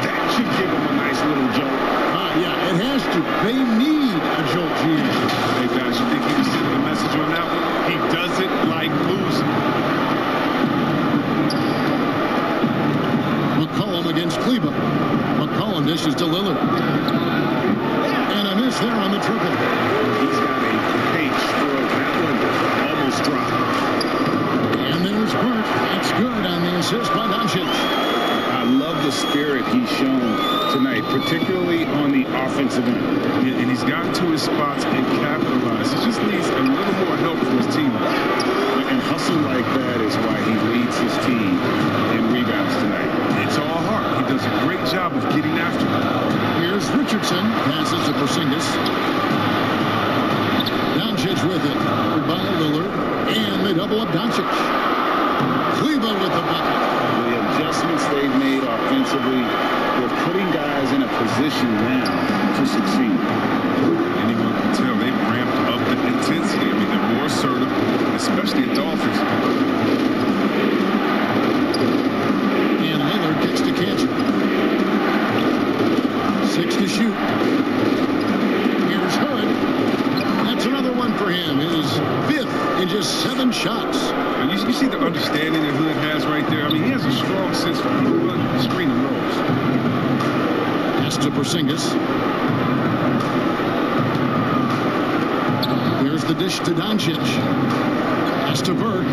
That should give them a nice little jolt. Yeah, it has to. They need a jolt here. Hey, guys, you think he was sending a message on that one? He doesn't like losing. McCollum against Kleber. McCollum dishes to Lillard. And a miss there on the triple. He's got a paint stroke. That one almost dropped. And there's Burke. That's good on the assist by Doncic. I love the spirit he's shown tonight, particularly on the offensive end. And he's gotten to his spots and capitalized. He just needs a little more help from his team. And hustle like that is why he leads his team in rebounds tonight. It's all heart. He does a great job of getting after it. Here's Richardson. Passes to Porzingis. Doncic with it. follow-up. Doncic. Cleveland with the bucket. The adjustments they've made offensively, they're putting guys in a position now to succeed. Anyone can tell they've ramped up the intensity. I mean, they're more assertive, especially at the offensive end. And Lillard gets to Cantor. 6 to shoot. Here's Hood. That's another one for him. His 5th in just 7 shots. And you see the understanding that Hood has right there. I mean, he has a strong sense for screening rolls. Pass to Porzingis. Here's the dish to Doncic. Pass to Burke.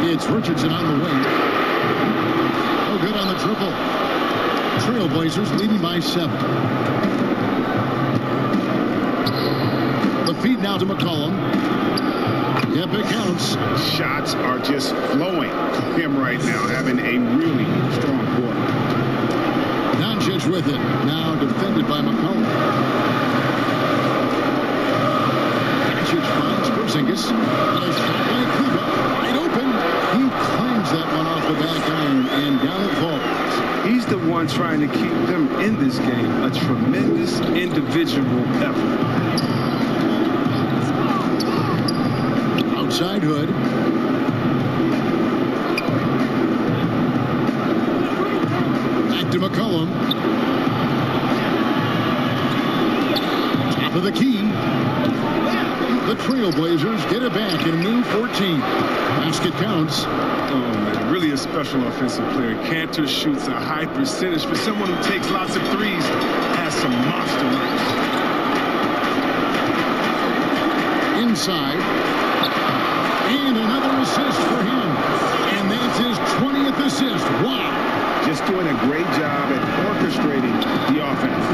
It's Richardson on the wing. Oh, good on the triple. Trailblazers leading by 7. The feed now to McCollum. Yep, it counts. Shots are just flowing to him right now, having a really strong quarter. Doncic with it. Now defended by McCollum. Doncic finds Porzingis. And a shot by Luka. Wide open. He claims that one off the back iron, and down it falls. He's the one trying to keep them in this game. A tremendous individual effort. Outside Hood. Back to McCollum. Top of the key. The Trailblazers get it back in a new 14. Basket counts. Oh, man, really a special offensive player. Cantor shoots a high percentage. For someone who takes lots of threes, has some monster nights. Inside. And another assist for him. And that's his 20th assist. Wow. Just doing a great job at orchestrating the offense.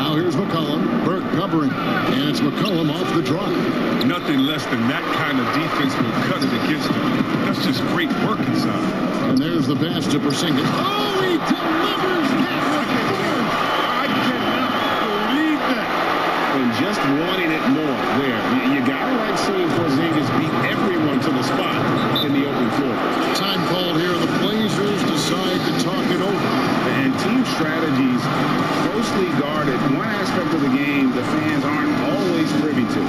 Now here's McCollum. Burke covering. And it's McCollum off the draw. Nothing less than that kind of defense will cut it against him. That's just great work inside. And there's the pass to Porzingis. Oh, he delivers that with force. I cannot believe that. And just wanting it more there. You got to like seeing Porzingis beat everyone to the spot in the open floor. Time called here. The Blazers decide to talk it over. And team strategies closely guarded. One aspect of the game the fans aren't always privy to.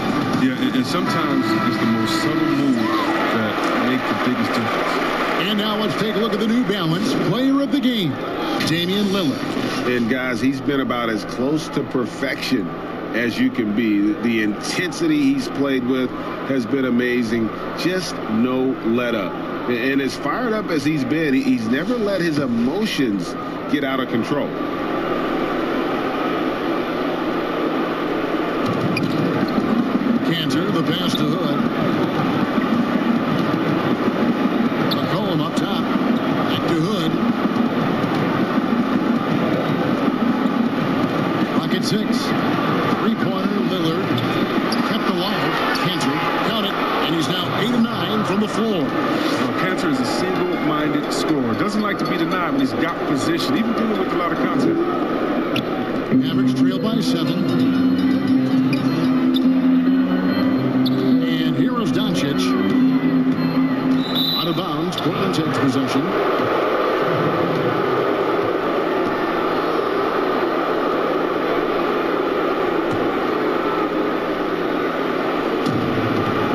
Yeah, and sometimes it's the most subtle moves that make the biggest difference. And now let's take a look at the New Balance player of the game, Damian Lillard. And guys, he's been about as close to perfection as you can be. The intensity he's played with has been amazing. Just no let up. And as fired up as he's been, he's never let his emotions get out of control. Cantor, the pass to Hood. McCollum up top. Back to Hood. Pocket 6. Three-pointer, Lillard. Kept alive. Cantor got it. And he's now 8 of 9 from the floor. Well, Cantor is a single-minded scorer. Doesn't like to be denied, but he's got position, even dealing with a lot of contact. Mavericks trail by 7. Doncic out of bounds. Portland takes possession.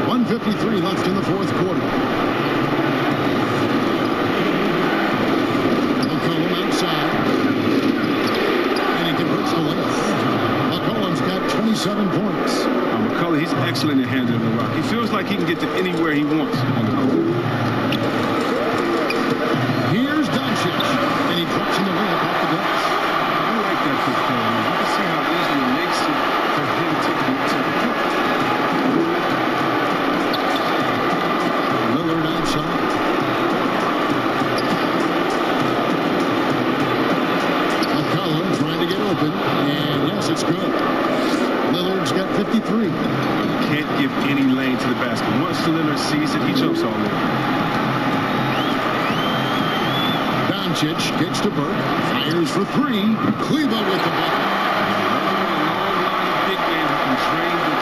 .153 left in the fourth quarter. McCollum outside. And he converts the layup. McCollum's got 27 points. McCollum, he's excellent at handling the rock. He feels like he can get to anywhere he wants on the court. Here's Doncic, and he drops in the layup off the glass. I like that for play. You can see how easy it makes it for him to get to the cup. Lillard outside. McCollum trying to get open, and yes, it's good. Lillard's got 53. Can't give any lane to the basket. Once Lillard sees it, he jumps all over. Doncic kicks to Burke. Fires for 3. Cleveland with the bucket. A long line of big men who can drain the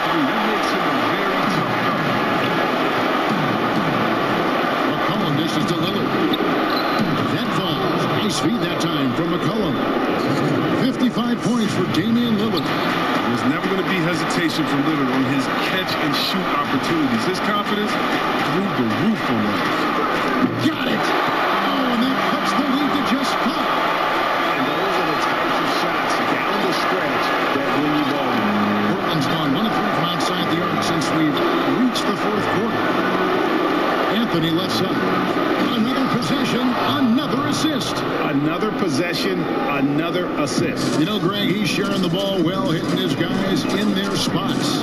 Lillard. There's never going to be hesitation from Lillard on his catch-and-shoot opportunities. His confidence through the roof on that. Got it! Oh, and that cuts the lead to just 5. And those are the types of shots down the stretch that win you ball. Portland's gone 1 of 3 from outside the arc since we've reached the 4th quarter. Anthony left side. Another possession, another assist. Another possession, another assist. You know, Greg, he's sharing the ball well, hitting his guys in their spots.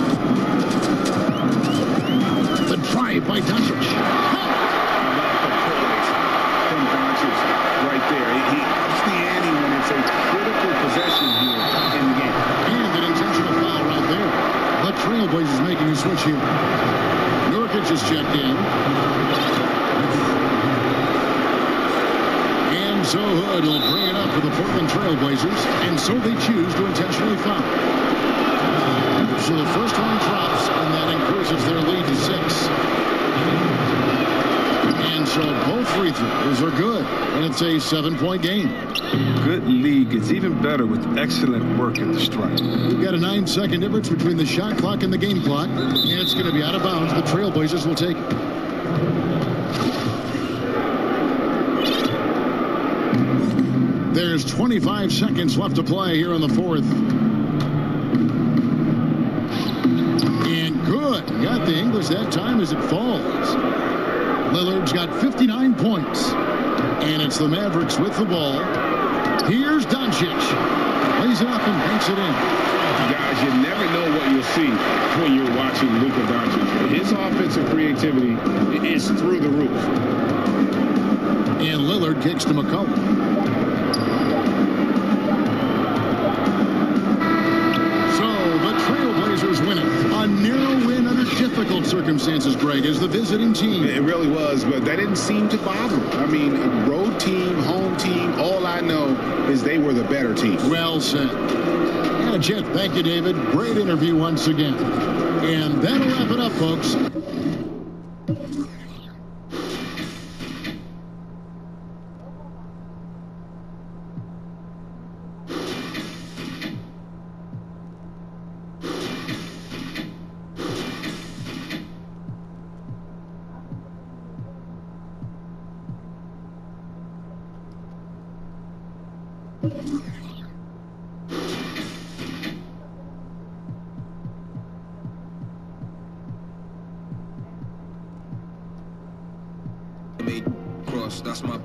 The drive by Doncic. From Doncic right there. He ups the ante when it's a critical possession here in the game. And an intentional foul right there. The Trailblazers making a switch here. Nurkic is checked in. And so Hood will bring it up for the Portland Trailblazers, and so they choose to intentionally foul. So the first one drops, and that increases their lead to 6. And so both free throws are good, and it's a 7-point game. Good league. It's even better with excellent work at the stripe. We've got a 9-second difference between the shot clock and the game clock, and it's going to be out of bounds. The Trailblazers will take it. There's 25 seconds left to play here in the 4th. And good. Got the English that time as it falls. Lillard's got 59 points. And it's the Mavericks with the ball. Here's Doncic. Lays it up and banks it in. Guys, you never know what you'll see when you're watching Luka Doncic. His offensive creativity is through the roof. And Lillard kicks to McCollum. Win it. A narrow win under difficult circumstances, Greg, as the visiting team. It really was, but that didn't seem to bother them. I mean, road team, home team, all I know is they were the better team. Well said. Yeah, Chet, thank you, David. Great interview once again. And that'll wrap it up, folks. Cross, that's my